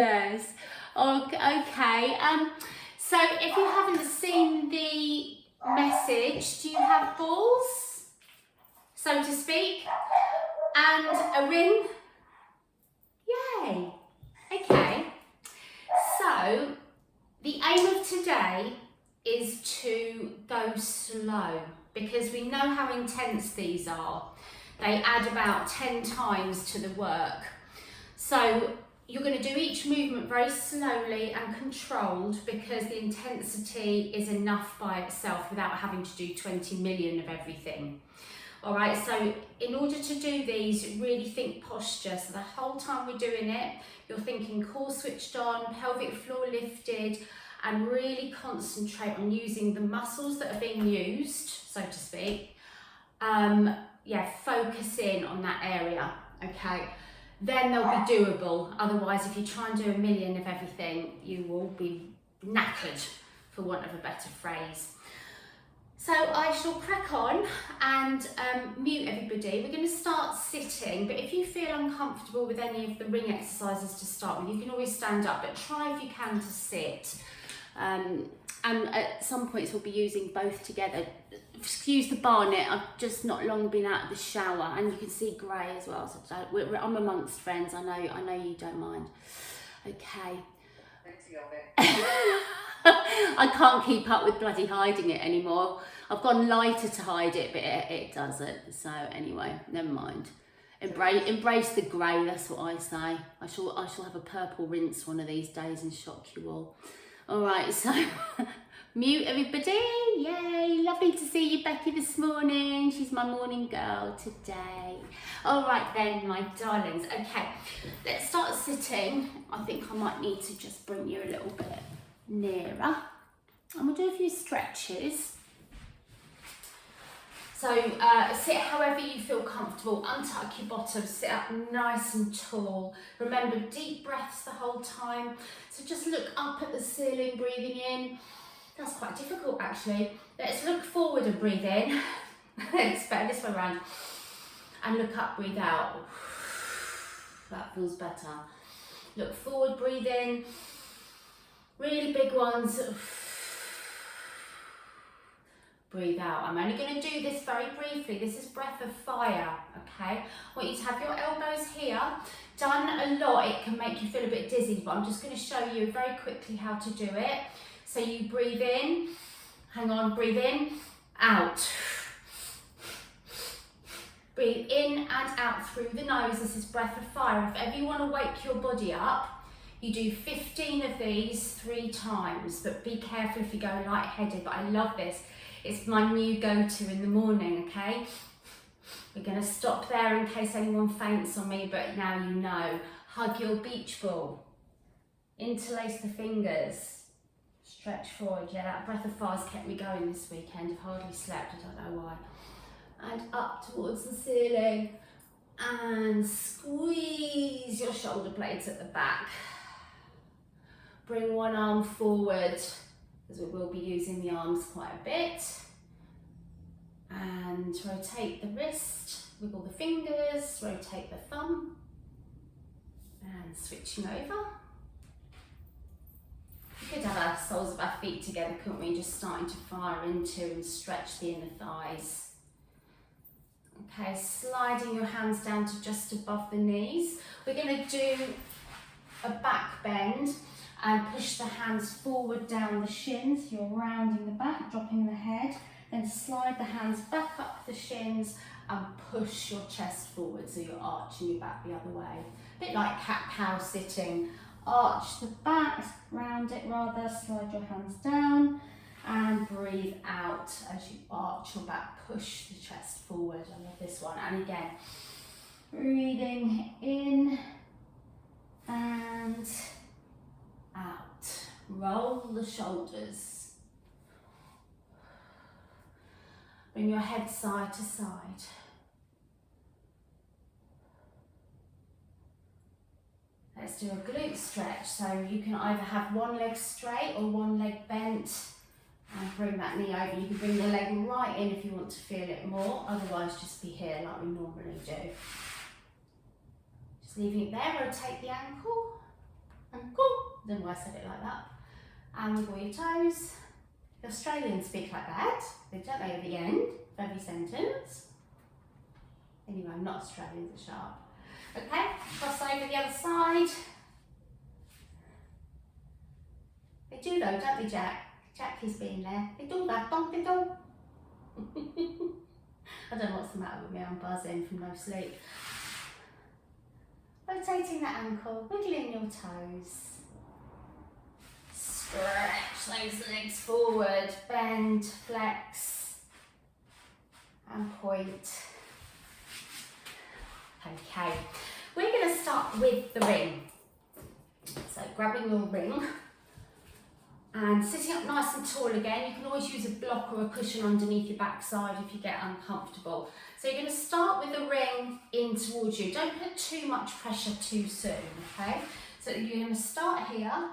Yes. Okay. So if you haven't seen the message, do you have balls, so to speak, and a ring? Yay. Okay. So the aim of today is to go slow, because we know how intense these are. They add about 10 times to the work. So you're going to do each movement very slowly and controlled, because the intensity is enough by itself without having to do 20 million of everything. All right, so in order to do these, really think posture. So the whole time we're doing it, you're thinking core switched on, pelvic floor lifted, and really concentrate on using the muscles that are being used, so to speak. Focus in on that area, okay? Then they'll be doable. Otherwise, if you try and do a million of everything, you will be knackered, for want of a better phrase. So I shall crack on and mute everybody. We're going to start sitting, but if you feel uncomfortable with any of the ring exercises to start with, you can always stand up, but try if you can to sit. And at some points we'll be using both together. Excuse the barnet, I've just not long been out of the shower, and you can see grey as well, so I'm amongst friends, I know you don't mind. Okay. I can't keep up with bloody hiding it anymore. I've gone lighter to hide it, but it doesn't. So anyway, never mind. Embrace the grey, that's what I say. I shall have a purple rinse one of these days and shock you all. All right, so mute everybody. Yay, lovely to see you, Becky, this morning. She's my morning girl today. All right then, my darlings. Okay, let's start sitting. I think I might need to just bring you a little bit nearer. And we'll do a few stretches. So sit however you feel comfortable, untuck your bottom, sit up nice and tall. Remember, deep breaths the whole time. So just look up at the ceiling, breathing in. That's quite difficult actually. Let's look forward and breathe in. It's better this way around. And look up, breathe out. That feels better. Look forward, breathe in. Really big ones. Breathe out. I'm only going to do this very briefly. This is breath of fire, okay? I want you to have your elbows here. Done a lot, it can make you feel a bit dizzy, but I'm just going to show you very quickly how to do it. So you breathe in, hang on, breathe in, out. Breathe in and out through the nose. This is breath of fire. If ever you want to wake your body up, you do 15 of these 3 times, but be careful if you go lightheaded, but I love this. It's my new go-to in the morning, okay? We're going to stop there in case anyone faints on me, but now you know. Hug your beach ball. Interlace the fingers. Stretch forward. Yeah, that breath of fire's kept me going this weekend. I've hardly slept, I don't know why. And up towards the ceiling. And squeeze your shoulder blades at the back. Bring one arm forward, because we will be using the arms quite a bit. And rotate the wrist, wiggle the fingers, rotate the thumb. And switching over. We could have our soles of our feet together, couldn't we? Just starting to fire into and stretch the inner thighs. Okay, sliding your hands down to just above the knees. We're going to do a back bend. And push the hands forward down the shins. You're rounding the back, dropping the head. Then slide the hands back up the shins and push your chest forward. So you're arching your back the other way. A bit like cat-cow sitting. Arch the back, round it rather, slide your hands down. And breathe out as you arch your back, push the chest forward. I love this one. And again, breathing in and out. Roll the shoulders. Bring your head side to side. Let's do a glute stretch. So you can either have one leg straight or one leg bent. And bring that knee over. You can bring the leg right in if you want to feel it more. Otherwise, just be here like we normally do. Just leaving it there. Rotate the ankle. Ankle. I don't know why I said it like that. And wiggle your toes. The Australians speak like that, don't they, at the end of every sentence? Anyway, I'm not Australian, it's sharp. Okay, cross over the other side. They do though, don't they, Jack? Jackie's been there. They do that, don't they, do? I don't know what's the matter with me, I'm buzzing from no sleep. Rotating that ankle, wiggling your toes. Stretch those legs forward, bend, flex, and point. Okay, we're going to start with the ring. So grabbing your ring and sitting up nice and tall again. You can always use a block or a cushion underneath your backside if you get uncomfortable. So you're going to start with the ring in towards you. Don't put too much pressure too soon, okay? So you're going to start here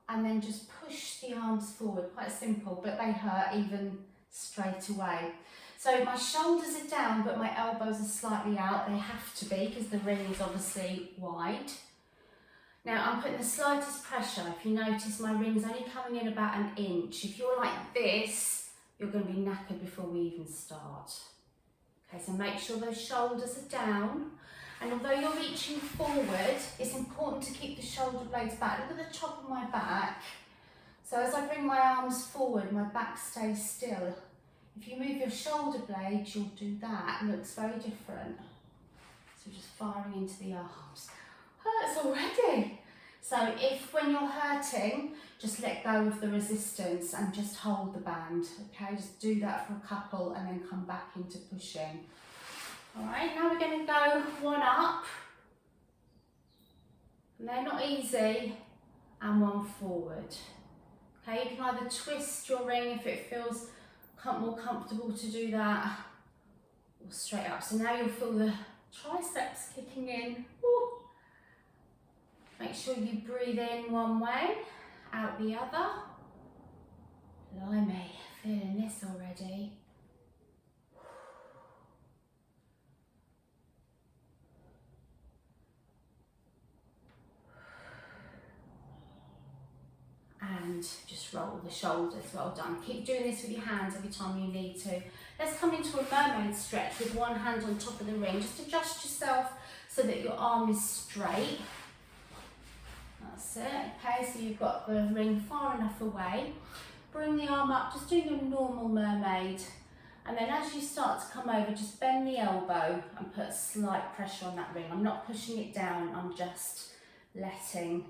and then just push the arms forward. Quite simple, but they hurt even straight away. So my shoulders are down, but my elbows are slightly out. They have to be because the ring is obviously wide. Now I'm putting the slightest pressure. If you notice, my ring's only coming in about an inch. If you're like this, you're going to be knackered before we even start. Okay, so make sure those shoulders are down. And although you're reaching forward, it's important to keep the shoulder blades back. Look at the top of my back. So as I bring my arms forward, my back stays still. If you move your shoulder blades, you'll do that. It looks very different. So just firing into the arms. Hurts already. So if when you're hurting, just let go of the resistance and just hold the band. Okay, just do that for a couple and then come back into pushing. All right, now we're going to go one up. And they're not easy. And one forward. Okay, you can either twist your ring if it feels more comfortable to do that, or straight up. So now you'll feel the triceps kicking in. Woo. Make sure you breathe in one way, out the other. Blimey, feeling this already. And just roll the shoulders, well done. Keep doing this with your hands every time you need to. Let's come into a mermaid stretch with one hand on top of the ring. Just adjust yourself so that your arm is straight. That's it, okay, so you've got the ring far enough away. Bring the arm up, just doing a normal mermaid. And then as you start to come over, just bend the elbow and put slight pressure on that ring. I'm not pushing it down, I'm just letting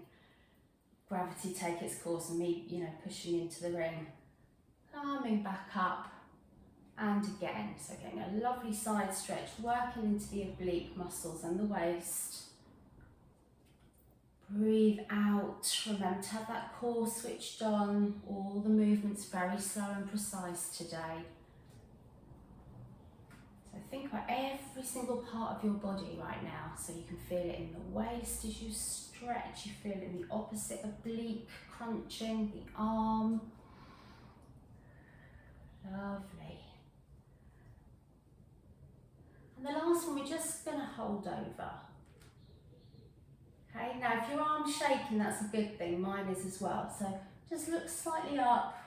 gravity take its course and me, pushing into the ring. Coming back up and again. So getting a lovely side stretch, working into the oblique muscles and the waist. Breathe out. Remember to have that core switched on. All the movements very slow and precise today. So think about every single part of your body right now. So you can feel it in the waist as you stretch. You feel it in the opposite oblique, crunching the arm. Lovely. And the last one, we're just going to hold over. Okay, now if your arm's shaking, that's a good thing. Mine is as well. So just look slightly up,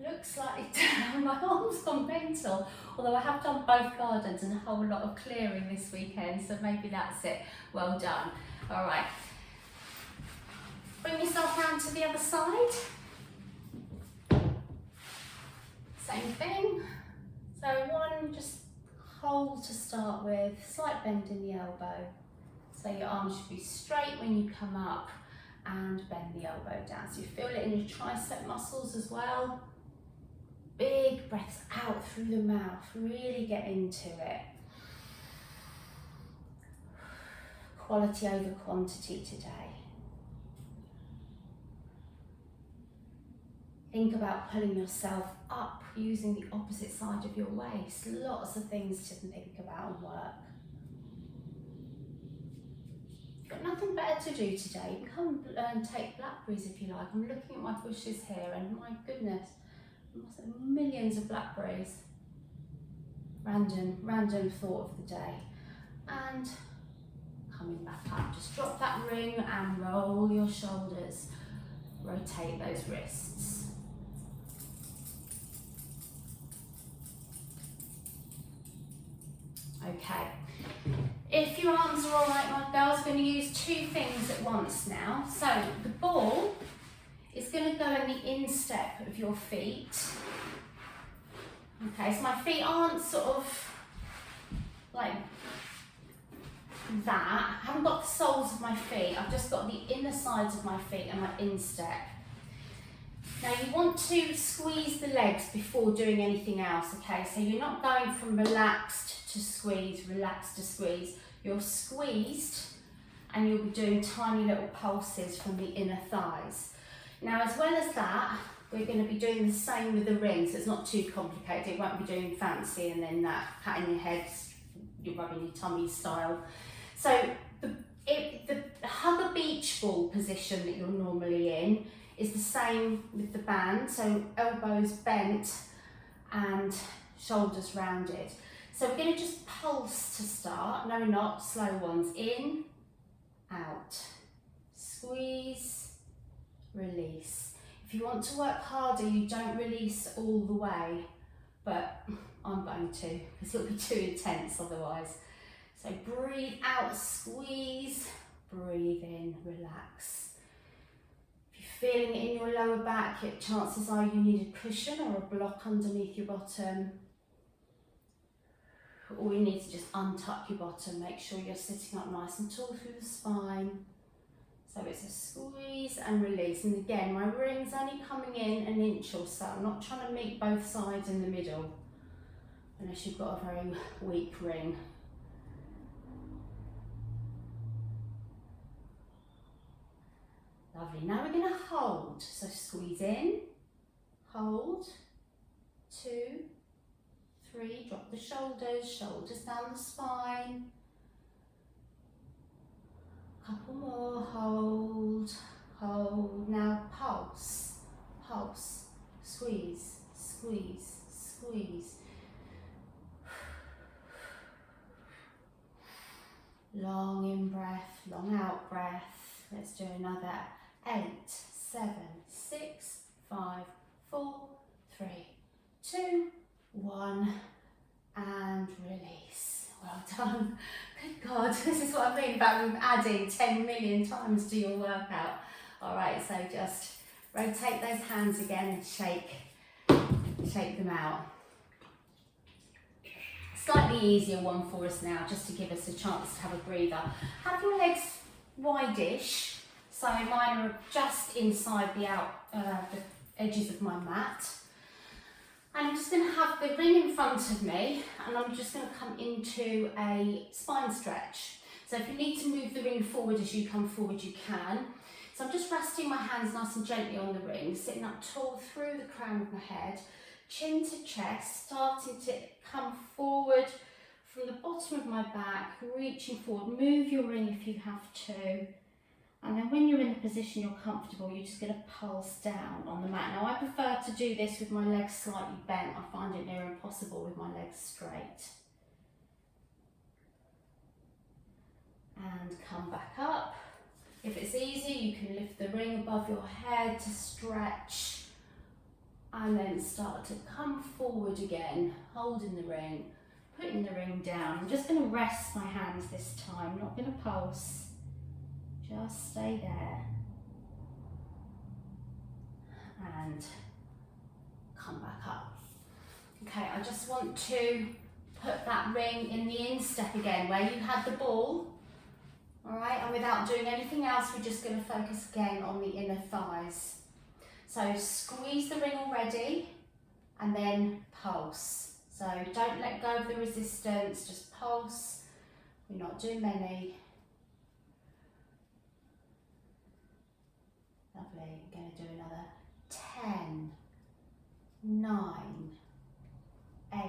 look slightly down. My arm's gone mental. Although I have done both gardens and a whole lot of clearing this weekend, so maybe that's it. Well done. All right. Bring yourself round to the other side. Same thing. So one, just hold to start with, slight bend in the elbow. So your arms should be straight when you come up and bend the elbow down. So you feel it in your tricep muscles as well. Big breaths out through the mouth, really get into it. Quality over quantity today. Think about pulling yourself up using the opposite side of your waist. Lots of things to think about and work. You've got nothing better to do today. You can come and take blackberries if you like. I'm looking at my bushes here and my goodness, millions of blackberries. Random thought of the day. And coming back up. Just drop that ring and roll your shoulders. Rotate those wrists. Okay. If your arms are all right, my girl's going to use two things at once now. So the ball is going to go in the instep of your feet. Okay, so my feet aren't sort of like that. I haven't got the soles of my feet, I've just got the inner sides of my feet and my instep. Now you want to squeeze the legs before doing anything else, okay? So you're not going from relaxed to squeeze, relaxed to squeeze. You're squeezed and you'll be doing tiny little pulses from the inner thighs. Now as well as that, we're going to be doing the same with the ring, so it's not too complicated. It won't be doing fancy and then that patting your head, you're rubbing your tummy style. So the hug a beach ball position that you're normally in is the same with the band, so elbows bent and shoulders rounded. So we're going to just pulse to start, no not, slow ones, in, out, squeeze, release. If you want to work harder, you don't release all the way, but I'm going to, because it'll be too intense otherwise. So breathe out, squeeze, breathe in, relax. If you're feeling it in your lower back, chances are you need a cushion or a block underneath your bottom. Or you need to just untuck your bottom, make sure you're sitting up nice and tall through the spine. So it's a squeeze and release. And again, my ring's only coming in an inch or so. I'm not trying to meet both sides in the middle, unless you've got a very weak ring. Lovely. Now we're going to hold. So squeeze in, hold, 2, 3, drop the shoulders, shoulders down the spine. Couple more, hold, hold. Now pulse, pulse, squeeze, squeeze, squeeze. Long in breath, long out breath. Let's do another 8, 7, 6, 5, 4, 3, 2, 1, and release. Well done. Good God, this is what I mean about adding 10 million times to your workout. All right, so just rotate those hands again and shake them out. Slightly easier one for us now, just to give us a chance to have a breather. Have your legs wide-ish, so mine are just inside the edges of my mat. And I'm just going to have the ring in front of me, and I'm just going to come into a spine stretch. So if you need to move the ring forward as you come forward, you can. So I'm just resting my hands nice and gently on the ring, sitting up tall through the crown of my head, chin to chest, starting to come forward from the bottom of my back, reaching forward. Move your ring if you have to. And then when you're in the position you're comfortable, you're just going to pulse down on the mat. Now I prefer to do this with my legs slightly bent. I find it near impossible with my legs straight. And come back up. If it's easy, you can lift the ring above your head to stretch. And then start to come forward again, holding the ring, putting the ring down. I'm just going to rest my hands this time, not going to pulse. Just stay there and come back up. Okay, I just want to put that ring in the instep again where you had the ball. All right, and without doing anything else, we're just going to focus again on the inner thighs. So squeeze the ring already and then pulse. So don't let go of the resistance, just pulse. We're not doing many. Lovely, we're going to do another 10, 9, 8,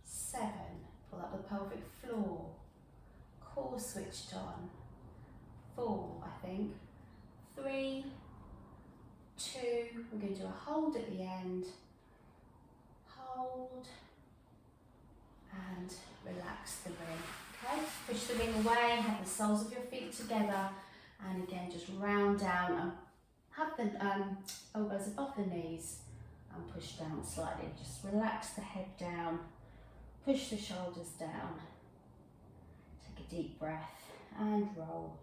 7, pull up the pelvic floor, core switched on, 4 I think, 3, 2, we're going to do a hold at the end, hold, and relax the ring. Okay, push the ring away, have the soles of your feet together, and again just round down and have the elbows above the knees and push down slightly. Just relax the head down, push the shoulders down, take a deep breath and roll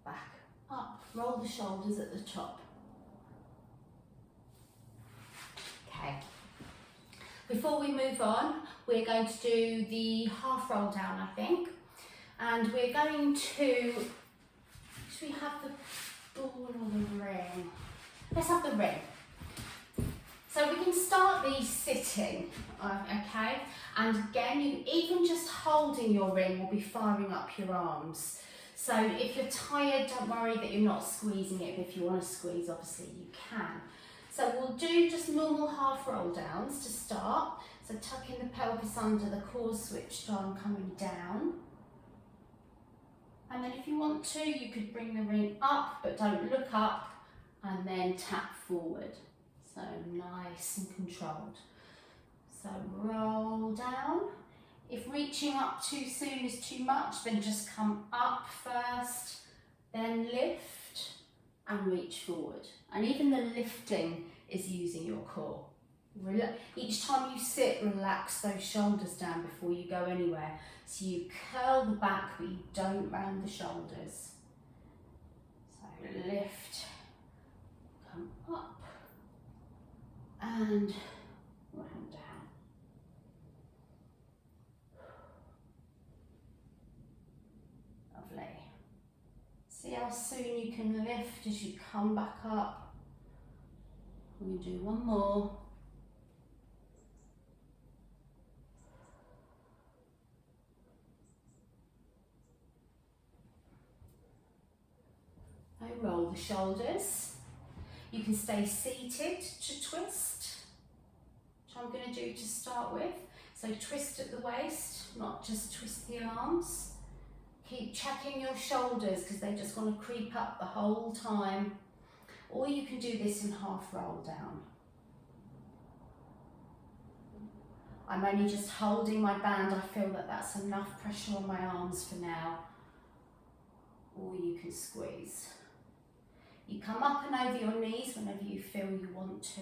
back up. Roll the shoulders at the top. Okay. Before we move on, we're going to do the half roll down, I think. And we're going to, should we have the ball or the ring? Let's have the ring. So we can start these sitting, okay? And again, even just holding your ring will be firing up your arms. So if you're tired, don't worry that you're not squeezing it. But if you want to squeeze, obviously you can. So we'll do just normal half roll downs to start. So tucking the pelvis under, the core switched on, coming down. And then if you want to, you could bring the ring up, but don't look up, and then tap forward. So nice and controlled. So roll down. If reaching up too soon is too much, then just come up first, then lift and reach forward. And even the lifting is using your core. Each time you sit, relax those shoulders down before you go anywhere. So you curl the back, but you don't round the shoulders. So lift, come up, and round down. Lovely. See how soon you can lift as you come back up. We're going to do one more. Roll the shoulders. You can stay seated to twist, which I'm going to do to start with. So twist at the waist, not just twist the arms. Keep checking your shoulders because they just want to creep up the whole time. Or you can do this in half roll down. I'm only just holding my band. I feel that that's enough pressure on my arms for now. Or you can squeeze. You come up and over your knees whenever you feel you want to.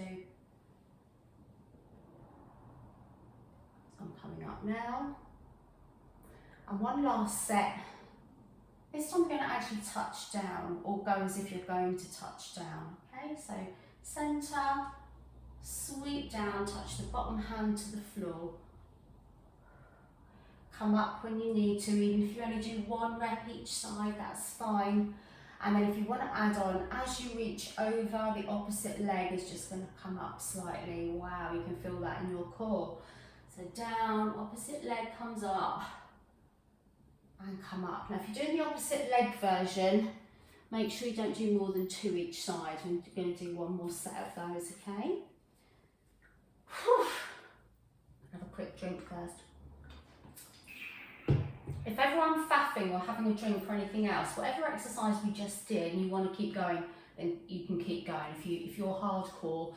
So I'm coming up now. And one last set. This time we're going to actually touch down, or go as if you're going to touch down. Okay, so centre, sweep down, touch the bottom hand to the floor. Come up when you need to, even if you only do one rep each side, that's fine. And then if you want to add on, as you reach over, the opposite leg is just going to come up slightly. Wow, you can feel that in your core. So down, opposite leg comes up and come up. Now if you're doing the opposite leg version, make sure you don't do more than 2 each side. We're going to do one more set of those, okay? Whew. Have a quick drink first. If ever I'm faffing or having a drink or anything else, whatever exercise we just did and you want to keep going, then you can keep going if you're hardcore.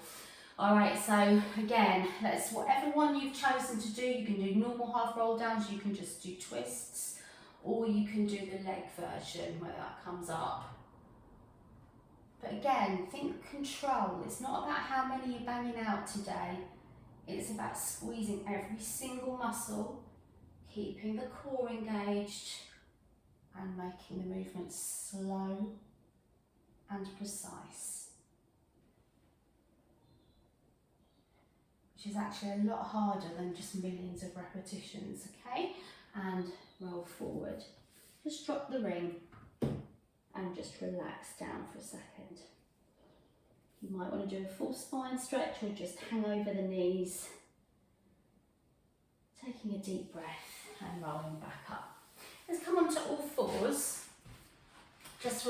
Alright, so again, let's whatever one you've chosen to do, you can do normal half roll downs, you can just do twists, or you can do the leg version where that comes up. But again, think control. It's not about how many you're banging out today. It's about squeezing every single muscle, keeping the core engaged and making the movements slow and precise. Which is actually a lot harder than just millions of repetitions, okay? And roll forward. Just drop the ring and just relax down for a second. You might want to do a full spine stretch or just hang over the knees. Taking a deep breath and rolling back up. Let's come onto all fours, just for a